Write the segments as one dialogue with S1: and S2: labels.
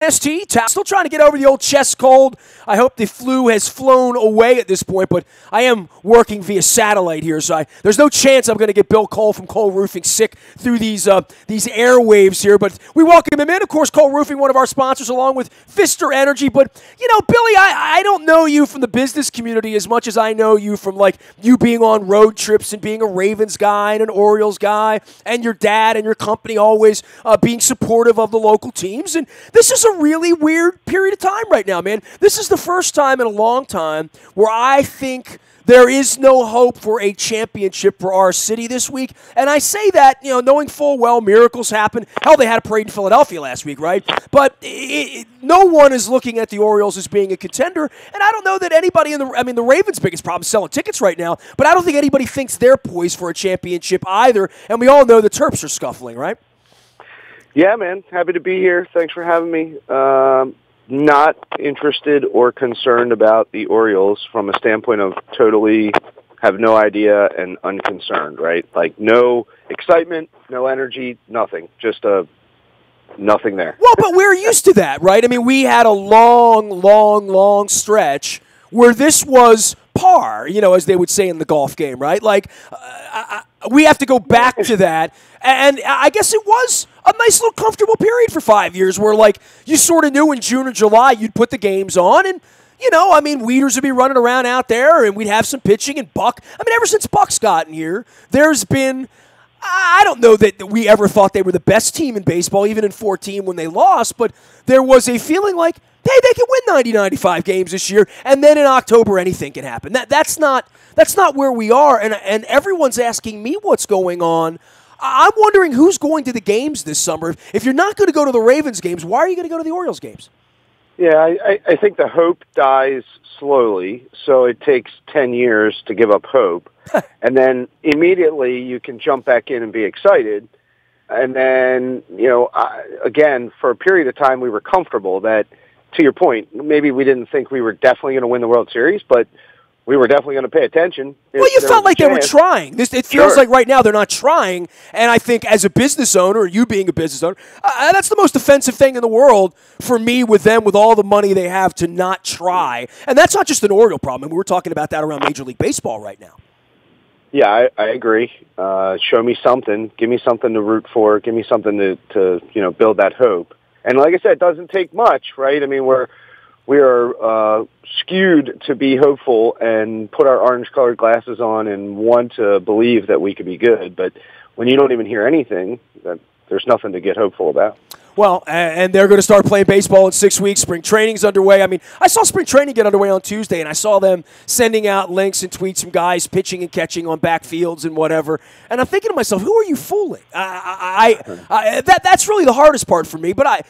S1: WNST, still trying to get over the old chest cold. I hope the flu has flown away at this point, but I am working via satellite here, so there's no chance I'm going to get Bill Cole from Cole Roofing sick through these airwaves here. But we welcome him in. Of course, Cole Roofing, one of our sponsors, along with Pfister Energy. But, you know, Billy, I don't know you from the business community as much as I know you from, like, you being on road trips and being a Ravens guy and an Orioles guy, and your dad and your company always being supportive of the local teams. And this is a really weird period of time right now, man. This is the first time in a long time where I think there is no hope for a championship for our city this week. And I say that, you know, knowing full well miracles happen. Hell, they had a parade in Philadelphia last week, right? But no one is looking at the Orioles as being a contender. And I don't know that anybody the Ravens' biggest problem is selling tickets right now, but I don't think anybody thinks they're poised for a championship either. And we all know the Terps are scuffling, right?
S2: Yeah, man. Happy to be here. Thanks for having me. Not interested or concerned about the Orioles from a standpoint of totally have no idea and unconcerned, right? Like no excitement, no energy, nothing. Just nothing there.
S1: Well, but we're used to that, right? I mean, we had a long stretch where this was par, you know, as they would say in the golf game, right? Like, we have to go back to that. And I guess it was a nice little comfortable period for 5 years where, like, you sort of knew in June or July you'd put the games on and, you know, I mean, Weeders would be running around out there and we'd have some pitching and Buck. I mean, ever since Buck's gotten here, there's been, I don't know that we ever thought they were the best team in baseball, even in 2014 when they lost, but there was a feeling like, hey, they can win 90, 95 games this year, and then in October anything can happen. That's not where we are, and everyone's asking me what's going on. I'm wondering who's going to the games this summer. If you're not going to go to the Ravens games, why are you going to go to the Orioles games?
S2: Yeah, I think the hope dies slowly, so it takes 10 years to give up hope. And then immediately you can jump back in and be excited. And then, you know, again, for a period of time we were comfortable that, to your point, maybe we didn't think we were definitely going to win the World Series, but we were definitely going to pay attention.
S1: Well, you felt like they were trying. It feels like right now they're not trying, and I think as a business owner, you being a business owner, that's the most offensive thing in the world for me with them, with all the money they have, to not try. And that's not just an Oriole problem. I mean, we're talking about that around Major League Baseball right now.
S2: Yeah, I agree. Show me something. Give me something to root for. Give me something to you know, build that hope. And like I said, it doesn't take much, right? I mean, we are skewed to be hopeful and put our orange-colored glasses on and want to believe that we could be good. But when you don't even hear anything, there's nothing to get hopeful about.
S1: Well, and they're going to start playing baseball in 6 weeks. Spring training's underway. I mean, I saw spring training get underway on Tuesday, and I saw them sending out links and tweets from guys pitching and catching on backfields and whatever. And I'm thinking to myself, who are you fooling? That's really the hardest part for me. But I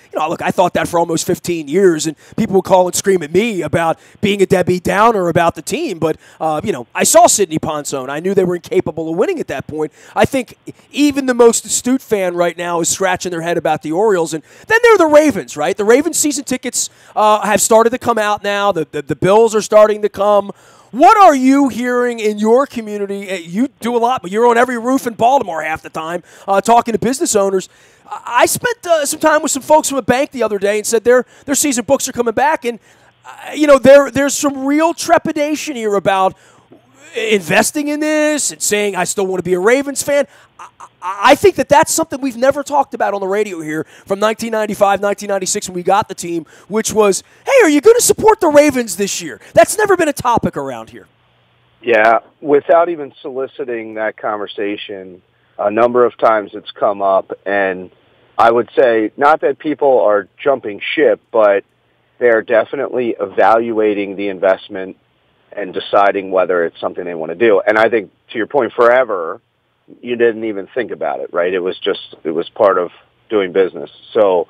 S1: thought that for almost 15 years, and people would call and scream at me about being a Debbie Downer about the team. But I saw Sidney Ponson. I knew they were incapable of winning at that point. I think even the most astute fan right now is scratching their head about the Orioles. And then there are the Ravens, right? The Ravens season tickets have started to come out now. The Bills are starting to come. What are you hearing in your community? You do a lot, but you're on every roof in Baltimore half the time talking to business owners. I spent some time with some folks from a bank the other day and said their season books are coming back. And, there's some real trepidation here about investing in this and saying, I still want to be a Ravens fan. I think that's something we've never talked about on the radio here from 1995, 1996 when we got the team, which was, hey, are you going to support the Ravens this year? That's never been a topic around here.
S2: Yeah, without even soliciting that conversation, a number of times it's come up, and I would say not that people are jumping ship, but they're definitely evaluating the investment and deciding whether it's something they want to do. And I think, to your point, forever, you didn't even think about it, right? It was part of doing business. So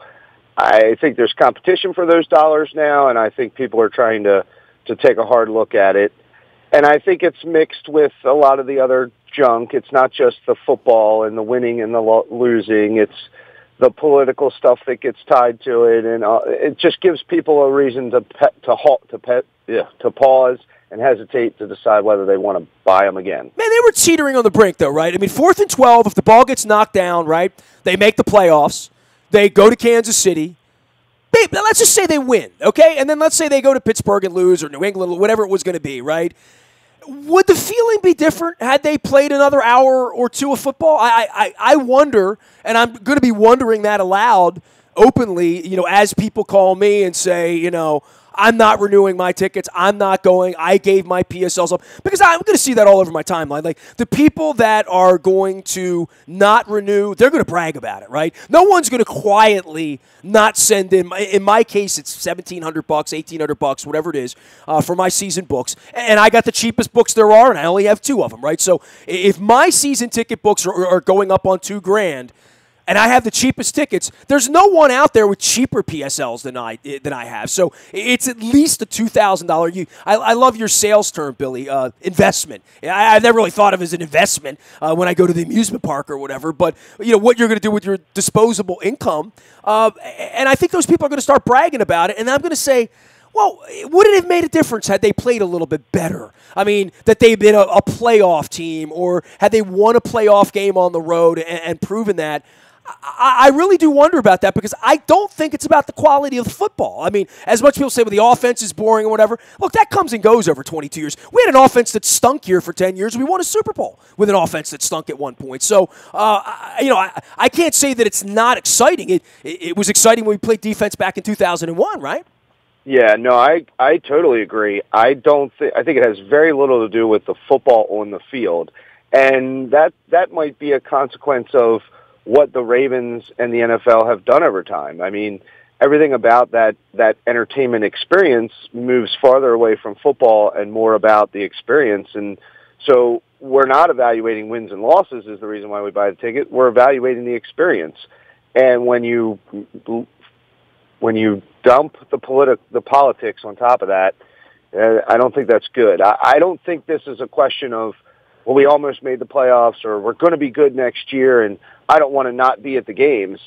S2: I think there's competition for those dollars now, and I think people are trying to take a hard look at it. And I think it's mixed with a lot of the other junk. It's not just the football and the winning and the losing. It's the political stuff that gets tied to it, and it just gives people a reason to pause and hesitate to decide whether they want to buy them again.
S1: Man, they were teetering on the brink, though, right? I mean, 4th and 12, if the ball gets knocked down, right, they make the playoffs. They go to Kansas City. let's just say they win, okay? And then let's say they go to Pittsburgh and lose, or New England, or whatever it was going to be, right? Would the feeling be different had they played another hour or two of football? I wonder, and I'm going to be wondering that aloud, openly, as people call me and say, I'm not renewing my tickets. I'm not going. I gave my PSLs up. Because I'm going to see that all over my timeline. Like, the people that are going to not renew, they're going to brag about it, right? No one's going to quietly not send in my case, it's $1,700, $1,800, whatever it is, for my season books. And I got the cheapest books there are, and I only have 2 of them, right? So if my season ticket books are going up on $2,000, and I have the cheapest tickets, there's no one out there with cheaper PSLs than I have. So it's at least a $2,000. I love your sales term, Billy, investment. I've never really thought of it as an investment when I go to the amusement park or whatever. But what you're going to do with your disposable income. And I think those people are going to start bragging about it. And I'm going to say, well, would it have made a difference had they played a little bit better? I mean, that they've been a playoff team, or had they won a playoff game on the road and proven that? I really do wonder about that, because I don't think it's about the quality of the football. I mean, as much people say, well, the offense is boring or whatever. Look, that comes and goes over 22 years. We had an offense that stunk here for 10 years. We won a Super Bowl with an offense that stunk at one point. So, I can't say that it's not exciting. It was exciting when we played defense back in 2001, right?
S2: Yeah, no, I totally agree. I think it has very little to do with the football on the field, and that might be a consequence of what the Ravens and the NFL have done over time. I mean, everything about that entertainment experience moves farther away from football and more about the experience. And so we're not evaluating wins and losses is the reason why we buy the ticket. We're evaluating the experience. And when you dump the politics on top of that, I don't think that's good. I don't think this is a question of, well, we almost made the playoffs, or we're going to be good next year, and I don't want to not be at the games.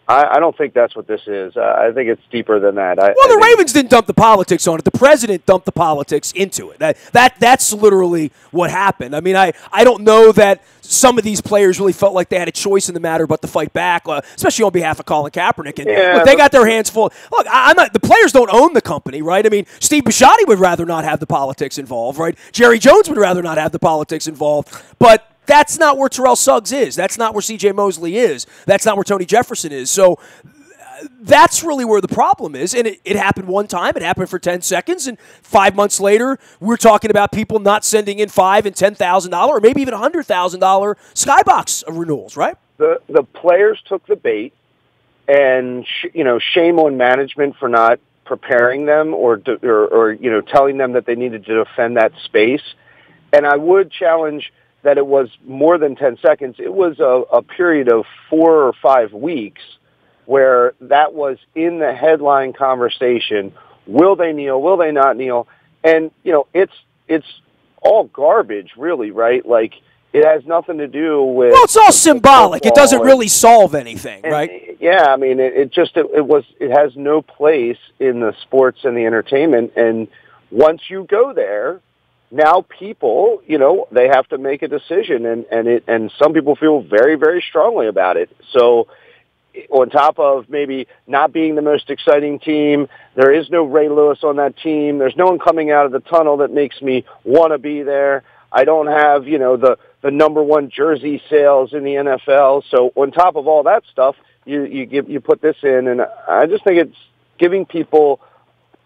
S2: I don't think that's what this is. I think it's deeper than that.
S1: The Ravens didn't dump the politics on it. The president dumped the politics into it. That's literally what happened. I mean, I don't know that some of these players really felt like they had a choice in the matter but to fight back, especially on behalf of Colin Kaepernick. And they got their hands full. Look, the players don't own the company, right? I mean, Steve Bisciotti would rather not have the politics involved, right? Jerry Jones would rather not have the politics involved. But that's not where Terrell Suggs is. That's not where C.J. Mosley is. That's not where Tony Jefferson is. So that's really where the problem is. And it happened one time. It happened for 10 seconds. And 5 months later, we're talking about people not sending in $5,000 and $10,000 or maybe even $100,000 skybox renewals, right?
S2: The players took the bait, and shame on management for not preparing them or telling them that they needed to defend that space. And I would challenge that it was more than 10 seconds. It was a period of 4 or 5 weeks where that was in the headline conversation. Will they kneel? Will they not kneel? And, it's all garbage, really, right? Like, it has nothing to do with... Well,
S1: it's all symbolic. It doesn't really solve anything, right?
S2: Yeah, I mean, it has no place in the sports and the entertainment. And once you go there, now people, they have to make a decision, and some people feel very, very strongly about it. So on top of maybe not being the most exciting team, there is no Ray Lewis on that team. There's no one coming out of the tunnel that makes me want to be there. I don't have, the number one jersey sales in the NFL. So on top of all that stuff, you put this in, and I just think it's giving people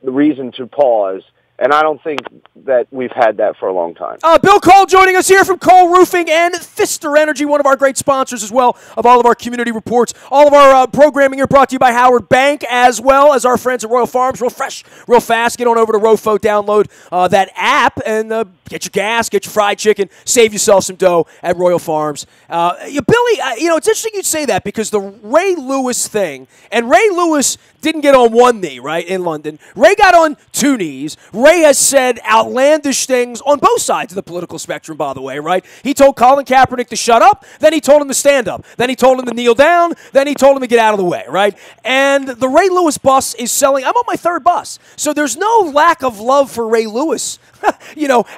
S2: the reason to pause. And I don't think that we've had that for a long time.
S1: Bill Cole joining us here from Cole Roofing and Pfister Energy, one of our great sponsors as well of all of our community reports. All of our programming here brought to you by Howard Bank, as well as our friends at Royal Farms. Real fresh, real fast. Get on over to Rofo, download that app, and get your gas, get your fried chicken, save yourself some dough at Royal Farms. Billy, it's interesting you say that, because the Ray Lewis thing, and Ray Lewis didn't get on one knee, right, in London. Ray got on 2 knees. Ray has said outlandish things on both sides of the political spectrum, by the way, right? He told Colin Kaepernick to shut up, then he told him to stand up, then he told him to kneel down, then he told him to get out of the way, right? And the Ray Lewis bus is selling. I'm on my 3rd bus. So there's no lack of love for Ray Lewis,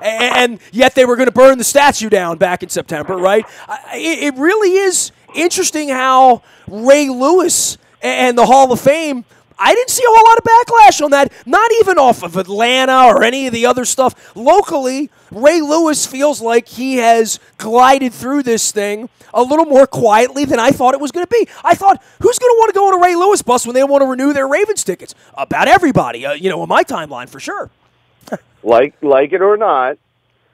S1: and yet they were going to burn the statue down back in September, right? It really is interesting how Ray Lewis and the Hall of Fame, I didn't see a whole lot of backlash on that, not even off of Atlanta or any of the other stuff. Locally, Ray Lewis feels like he has glided through this thing a little more quietly than I thought it was going to be. I thought, who's going to want to go on a Ray Lewis bus when they want to renew their Ravens tickets? About everybody, on my timeline for sure.
S2: Like it or not,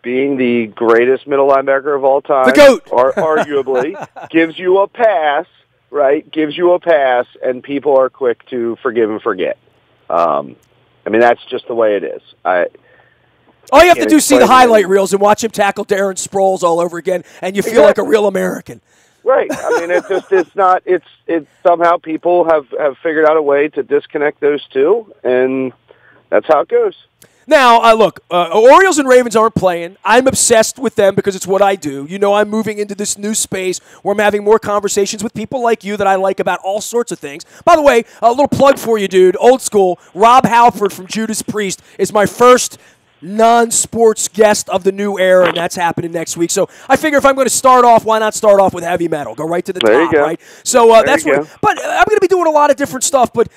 S2: being the greatest middle linebacker of all time,
S1: the GOAT,
S2: arguably, gives you a pass, right? Gives you a pass, and people are quick to forgive and forget. That's just the way it is.
S1: All you have to do is see the highlight reels and watch him tackle Darren Sproles all over again, and you feel like a real American.
S2: Right. It's somehow people have figured out a way to disconnect those two, and that's how it goes.
S1: Now, look, Orioles and Ravens aren't playing. I'm obsessed with them because it's what I do. I'm moving into this new space where I'm having more conversations with people like you that I like about all sorts of things. By the way, a little plug for you, dude. Old school. Rob Halford from Judas Priest is my first non-sports guest of the new era, and that's happening next week. So I figure if I'm going to start off, why not start off with heavy metal? Go right to the top, right? So that's what. But I'm going to be doing a lot of different stuff. But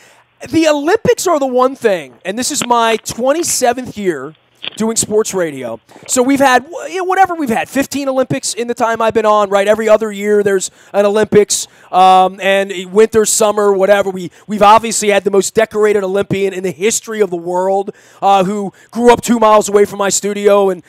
S1: the Olympics are the one thing, and this is my 27th year doing sports radio. So we've had, whatever we've had, 15 Olympics in the time I've been on, right? Every other year there's an Olympics, and winter, summer, whatever. We've obviously had the most decorated Olympian in the history of the world, who grew up 2 miles away from my studio and,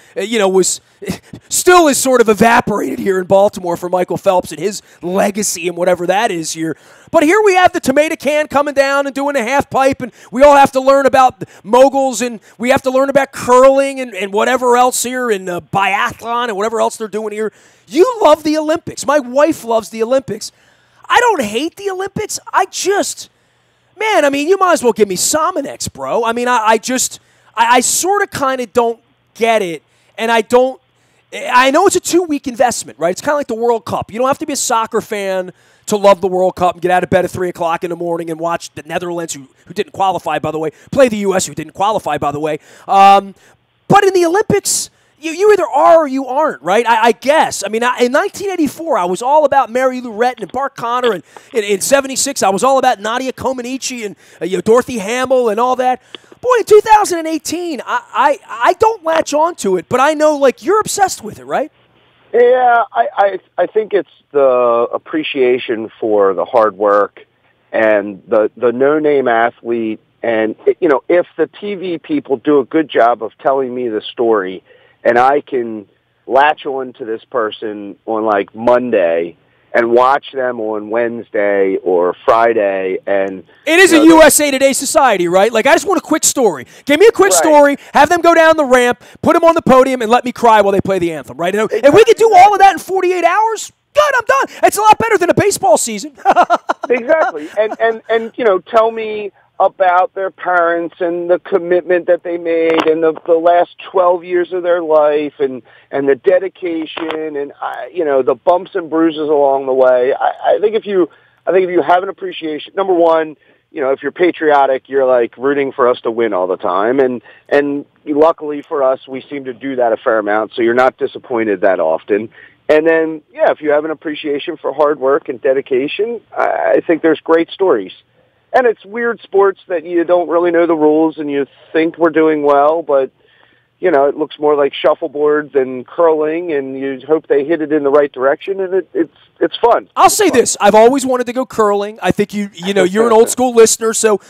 S1: still is sort of evaporated here in Baltimore for Michael Phelps and his legacy and whatever that is here. But here we have the tomato can coming down and doing a half pipe, and we all have to learn about moguls, and we have to learn about curling and whatever else here, and biathlon and whatever else they're doing here. You love the Olympics. My wife loves the Olympics. I don't hate the Olympics. You might as well give me Sominex, bro. I sort of kind of don't get it, and I know it's a 2-week investment, right? It's kind of like the World Cup. You don't have to be a soccer fan to love the World Cup and get out of bed at 3 o'clock in the morning and watch the Netherlands, who didn't qualify, by the way, play the U.S., who didn't qualify, by the way. But in the Olympics, you either are or you aren't, right? I guess. In 1984, I was all about Mary Lou Retton and Bart Connor, and in 76, I was all about Nadia Comaneci and Dorothy Hamill and all that. Boy, in 2018, I don't latch on to it, but I know, you're obsessed with it, right?
S2: Yeah, I think it's the appreciation for the hard work and the no-name athlete. And, if the TV people do a good job of telling me the story and I can latch on to this person on, Monday and watch them on Wednesday or Friday. And
S1: it is a USA Today society, right? I just want a quick story. Give me a quick story, have them go down the ramp, put them on the podium, and let me cry while they play the anthem, right? And if we could do all of that in 48 hours, good, I'm done. It's a lot better than a baseball season.
S2: Exactly. And tell me about their parents and the commitment that they made and the last 12 years of their life and the dedication and the bumps and bruises along the way. I think if you have an appreciation, number one, if you're patriotic, you're rooting for us to win all the time, and luckily for us, we seem to do that a fair amount, so you're not disappointed that often. And then, if you have an appreciation for hard work and dedication, I think there's great stories. And it's weird sports that you don't really know the rules and you think we're doing well, but, it looks more like shuffleboard than curling, and you hope they hit it in the right direction, and it's fun.
S1: I'll say this. I've always wanted to go curling. I think you're an old school listener, so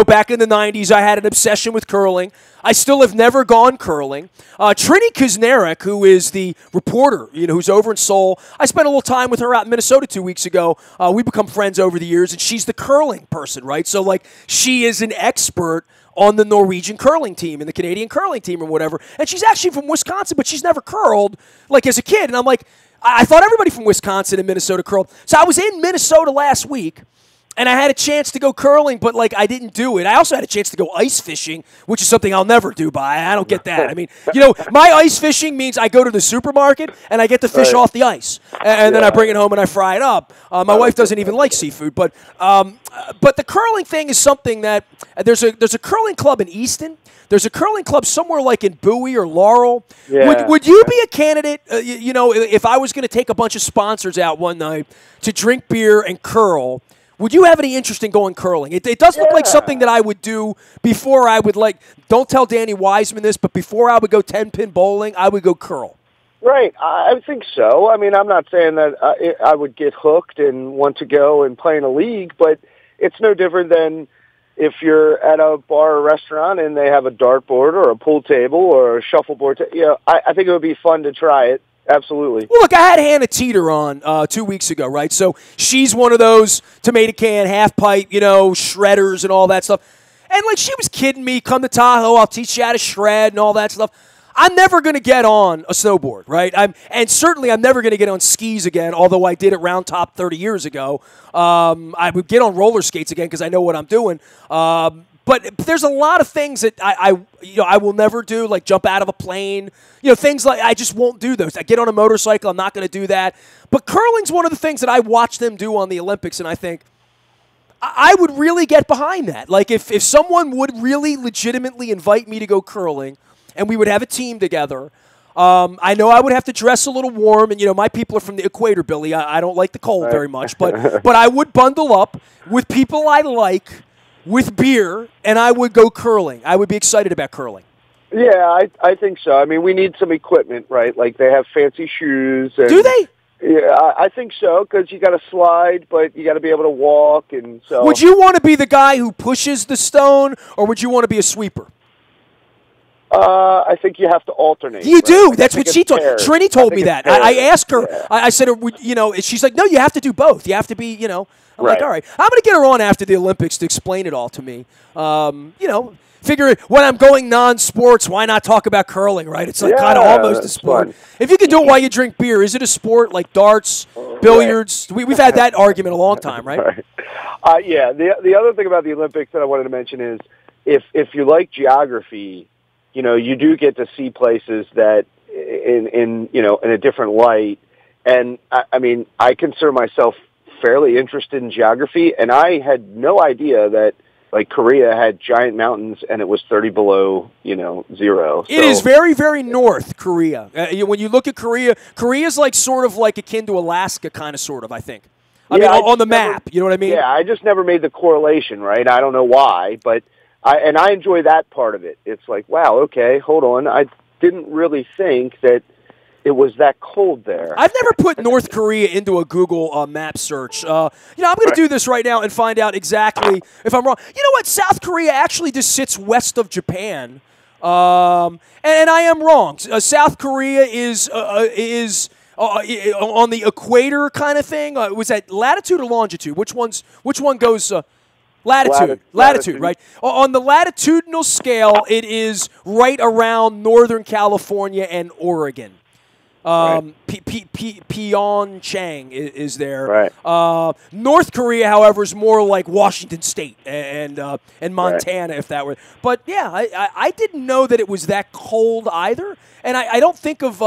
S1: back in the 90s I had an obsession with curling. I still have never gone curling. Trini Kuznarek, who is the reporter, who's over in Seoul, I spent a little time with her out in Minnesota 2 weeks ago. We become friends over the years, and she's the curling person, right? So, she is an expert on the Norwegian curling team and the Canadian curling team or whatever. And she's actually from Wisconsin, but she's never curled, as a kid. And I'm I thought everybody from Wisconsin and Minnesota curled. So I was in Minnesota last week, and I had a chance to go curling, but, I didn't do it. I also had a chance to go ice fishing, which is something I'll never do, I don't get that. My ice fishing means I go to the supermarket, and I get to fish off the ice. And then I bring it home and I fry it up. My wife doesn't even like seafood. But the curling thing is something that there's a curling club in Easton. There's a curling club somewhere in Bowie or Laurel.
S2: Yeah.
S1: Would you be a candidate, if I was going to take a bunch of sponsors out one night to drink beer and curl? Would you have any interest in going curling? It does look like something that I would do before I would don't tell Danny Wiseman this, but before I would go 10-pin bowling, I would go curl.
S2: Right. I think so. I mean, I'm not saying that I would get hooked and want to go and play in a league, but it's no different than if you're at a bar or restaurant and they have a dartboard or a pool table or a shuffleboard. I think it would be fun to try it. Absolutely.
S1: Well, look, I had Hannah Teeter on 2 weeks ago, right? So she's one of those tomato can, half pipe, shredders and all that stuff. And, she was kidding me, come to Tahoe, I'll teach you how to shred and all that stuff. I'm never going to get on a snowboard, right? And certainly I'm never going to get on skis again, although I did it round top 30 years ago. I would get on roller skates again because I know what I'm doing. But there's a lot of things that I will never do, like jump out of a plane. Things like I just won't do those. I get on a motorcycle, I'm not going to do that. But curling's one of the things that I watch them do on the Olympics, and I think I would really get behind that. Like if someone would really legitimately invite me to go curling, and we would have a team together. I know I would have to dress a little warm, and my people are from the equator, Billy. I don't like the cold very much, but I would bundle up with people I like, with beer, and I would go curling. I would be excited about curling.
S2: Yeah, I think so. I mean, we need some equipment, right? Like they have fancy shoes. And,
S1: do they?
S2: Yeah, I think so, because you got to slide, but you got to be able to walk, and so.
S1: Would you want to be the guy who pushes the stone, or would you want to be a sweeper?
S2: I think you have to alternate.
S1: You do. That's what she told. Trini told me that. I asked her.
S2: Yeah.
S1: I said, she's like, no, you have to do both. You have to be, I'm like, all right. I'm going to get her on after the Olympics to explain it all to me. Figure when I'm going non-sports, why not talk about curling, right? It's kind of almost a sport.
S2: Fun.
S1: If you can do it while you drink beer, is it a sport like darts, billiards? Right. We've had that argument a long time, right?
S2: Right. Yeah. The other thing about the Olympics that I wanted to mention is if you like geography, you do get to see places that in a different light. And I mean, I consider myself fairly interested in geography, and I had no idea that Korea had giant mountains and it was 30 below, zero.
S1: It is very, very North Korea. When you look at Korea, Korea's sort of akin to Alaska, kind of, sort of, I think. I mean, on the map, you know what I mean?
S2: Yeah, I just never made the correlation, right? I don't know why, but I enjoy that part of it. It's like, wow, okay, hold on. I didn't really think that it was that cold there.
S1: I've never put North Korea into a Google map search. I'm going to do this right now and find out exactly if I'm wrong. You know what? South Korea actually just sits west of Japan, and I am wrong. South Korea is on the equator kind of thing. Was that latitude or longitude? Which one goes? Latitude, right? On the latitudinal scale, it is right around Northern California and Oregon. Pyeongchang is there.
S2: Right.
S1: North Korea, however, is more like Washington State and Montana, if that were. But yeah, I didn't know that it was that cold either. And I don't think of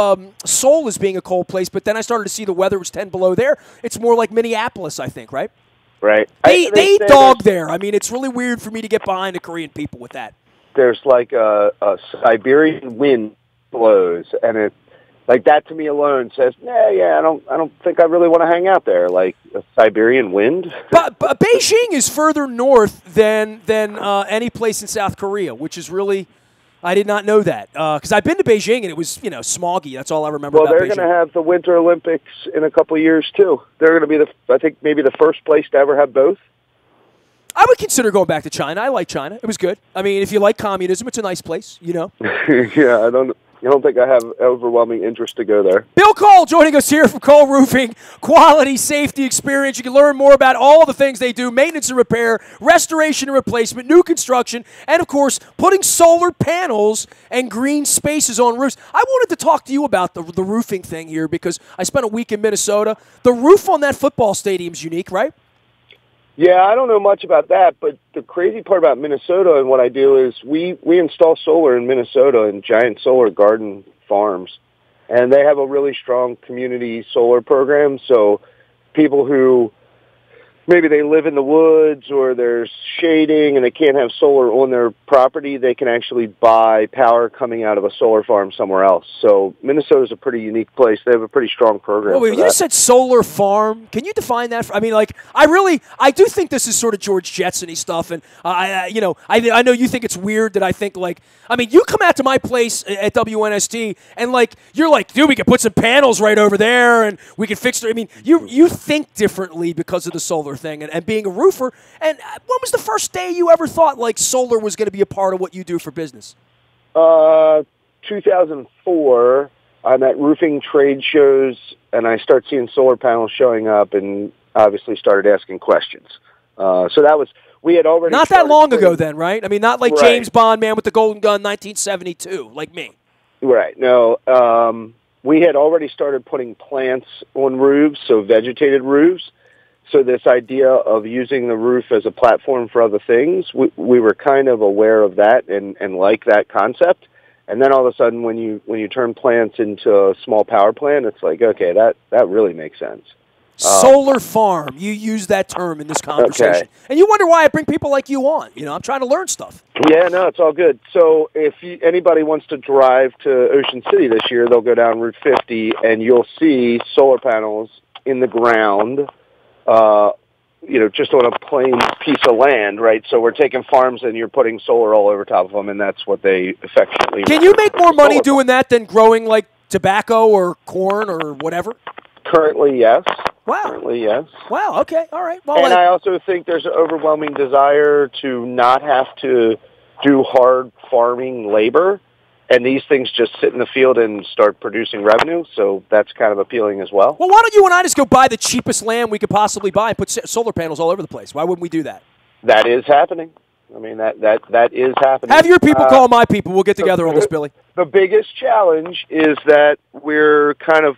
S1: Seoul as being a cold place. But then I started to see the weather was 10 below there. It's more like Minneapolis, I think, right?
S2: Right.
S1: They eat dog there. I mean, it's really weird for me to get behind the Korean people with that.
S2: There's a Siberian wind blows, and it. That to me alone says, I don't think I really want to hang out there. Like a Siberian wind.
S1: But Beijing is further north than any place in South Korea, which is really, I did not know that because I've been to Beijing and it was smoggy. That's all I remember.
S2: Well,
S1: about
S2: they're
S1: Beijing.
S2: going to have the Winter Olympics in a couple of years too. They're going to be I think maybe the first place to ever have both.
S1: I would consider going back to China. I like China. It was good. I mean, if you like communism, it's a nice place.
S2: Yeah, I don't think I have overwhelming interest to go there.
S1: Bill Cole joining us here from Cole Roofing. Quality, safety, experience. You can learn more about all the things they do, maintenance and repair, restoration and replacement, new construction, and, of course, putting solar panels and green spaces on roofs. I wanted to talk to you about the roofing thing here because I spent a week in Minnesota. The roof on that football stadium is unique, right?
S2: Yeah, I don't know much about that, but the crazy part about Minnesota and what I do is we install solar in Minnesota in giant solar garden farms, and they have a really strong community solar program. So people who maybe they live in the woods or there's shading and they can't have solar on their property, they can actually buy power coming out of a solar farm somewhere else. So Minnesota's a pretty unique place. They have a pretty strong program.
S1: Well, you just said solar farm. Can you define that? I mean, like, I do think this is sort of George Jetson-y stuff, and I know you think it's weird that I think, like, I mean, you come out to my place at WNST and, like, you're like, dude, we could put some panels right over there and we could fix it. I mean, you think differently because of the solar thing and being a roofer. And when was the first day you ever thought, like, solar was going to be a part of what you do for business?
S2: 2004, I'm at roofing trade shows, and I start seeing solar panels showing up, and obviously started asking questions. So that was, we had already
S1: not that long ago then, right? I mean, not like James Bond, man with the golden gun, 1972, like me.
S2: Right. No, we had already started putting plants on roofs, so vegetated roofs. So this idea of using the roof as a platform for other things, we were kind of aware of that and like that concept. And then all of a sudden, when you turn plants into a small power plant, it's like, okay, that really makes sense.
S1: Solar farm. You use that term in this conversation. Okay. And you wonder why I bring people like you on. You know, I'm trying to learn stuff.
S2: Yeah, no, it's all good. So if anybody wants to drive to Ocean City this year, they'll go down Route 50, and you'll see solar panels in the ground, just on a plain piece of land, right? So we're taking farms and you're putting solar all over top of them, and that's what they affectionately...
S1: Can you make more money doing that than growing, like, tobacco or corn or whatever?
S2: Currently, yes.
S1: Wow.
S2: Currently, yes.
S1: Wow, okay, all right. Well,
S2: and I also think there's an overwhelming desire to not have to do hard farming labor, and these things just sit in the field and start producing revenue, so that's kind of appealing as well.
S1: Well, why don't you and I just go buy the cheapest land we could possibly buy and put solar panels all over the place? Why wouldn't we do that?
S2: That is happening. I mean, that is happening.
S1: Have your people call my people. We'll get together on this, Billy.
S2: The biggest challenge is that we're kind of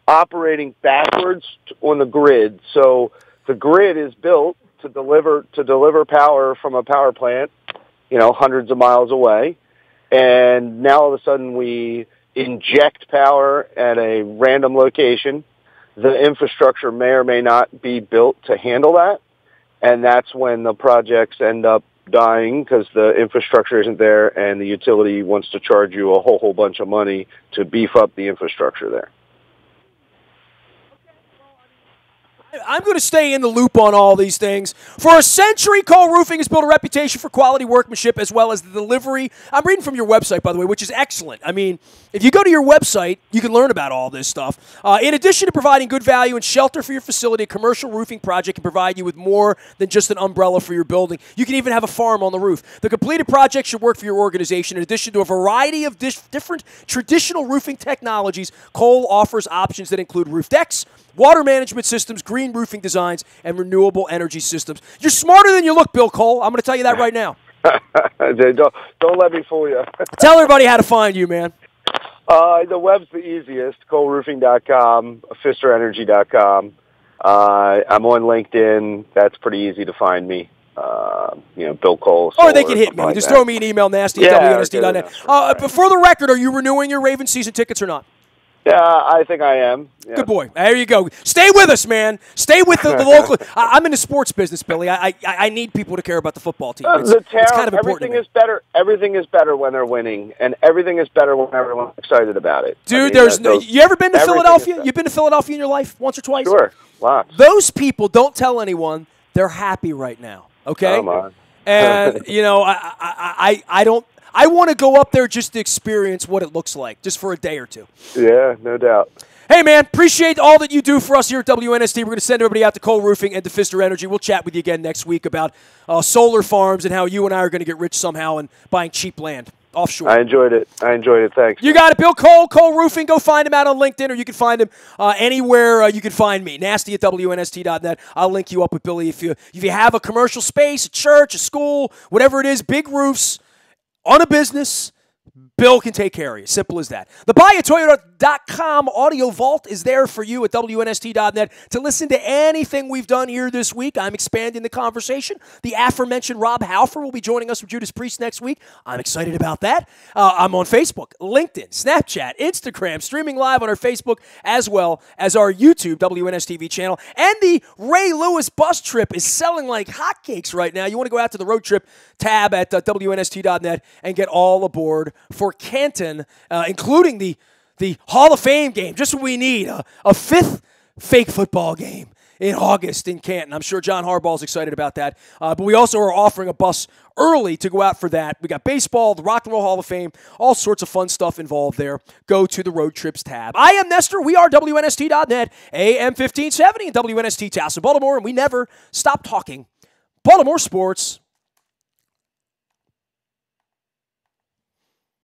S2: operating backwards on the grid. So the grid is built to deliver power from a power plant, hundreds of miles away. And now all of a sudden we inject power at a random location. The infrastructure may or may not be built to handle that. And that's when the projects end up dying because the infrastructure isn't there and the utility wants to charge you a whole bunch of money to beef up the infrastructure there.
S1: I'm going to stay in the loop on all these things. For a century, Cole Roofing has built a reputation for quality workmanship as well as the delivery. I'm reading from your website, by the way, which is excellent. I mean, if you go to your website, you can learn about all this stuff. In addition to providing good value and shelter for your facility, a commercial roofing project can provide you with more than just an umbrella for your building. You can even have a farm on the roof. The completed project should work for your organization. In addition to a variety of different traditional roofing technologies, Cole offers options that include roof decks, water management systems, green roofing designs, and renewable energy systems. You're smarter than you look, Bill Cole. I'm going to tell you that right now.
S2: Don't let me fool you.
S1: Tell everybody how to find you, man.
S2: The web's the easiest, coleroofing.com, fisterenergy.com. I'm on LinkedIn. That's pretty easy to find me. Bill Cole.
S1: Or they can hit me. Just throw me an email, nasty at WNST.net. But for the record, are you renewing your Ravens season tickets or not?
S2: Yeah, I think I am. Yeah.
S1: Good boy. There you go. Stay with us, man. Stay with the local. I'm in the sports business, Billy. I need people to care about the football team. It's kind of
S2: everything is better. Everything is better when they're winning, and everything is better when everyone's excited about it.
S1: Dude, you ever been to Philadelphia? You've been to Philadelphia in your life once or twice?
S2: Sure, lots.
S1: Those people, don't tell anyone, they're happy right now, okay?
S2: Come on.
S1: And, I don't. I want to go up there just to experience what it looks like, just for a day or two.
S2: Yeah, no doubt.
S1: Hey, man, appreciate all that you do for us here at WNST. We're going to send everybody out to Cole Roofing and to Pfister Energy. We'll chat with you again next week about solar farms and how you and I are going to get rich somehow and buying cheap land offshore.
S2: I enjoyed it. Thanks.
S1: You got it. Bill Cole, Cole Roofing. Go find him out on LinkedIn, or you can find him anywhere you can find me. Nasty at WNST.net. I'll link you up with Billy. If you have a commercial space, a church, a school, whatever it is, big roofs, on a business, Bill can take care of you. Simple as that. The buyatoyota.com audio vault is there for you at WNST.net to listen to anything we've done here this week. I'm expanding the conversation. The aforementioned Rob Halfer will be joining us from Judas Priest next week. I'm excited about that. I'm on Facebook, LinkedIn, Snapchat, Instagram, streaming live on our Facebook as well as our YouTube WNSTV channel. And the Ray Lewis bus trip is selling like hotcakes right now. You want to go out to the road trip tab at WNST.net and get all aboard for Canton, including the Hall of Fame game. Just what we need, a fifth fake football game in August in Canton. I'm sure John Harbaugh's excited about that. But we also are offering a bus early to go out for that. We got baseball, the Rock and Roll Hall of Fame, all sorts of fun stuff involved there. Go to the Road Trips tab. I am Nestor. We are WNST.net, AM 1570 and WNST Towson, Baltimore, and we never stop talking Baltimore sports.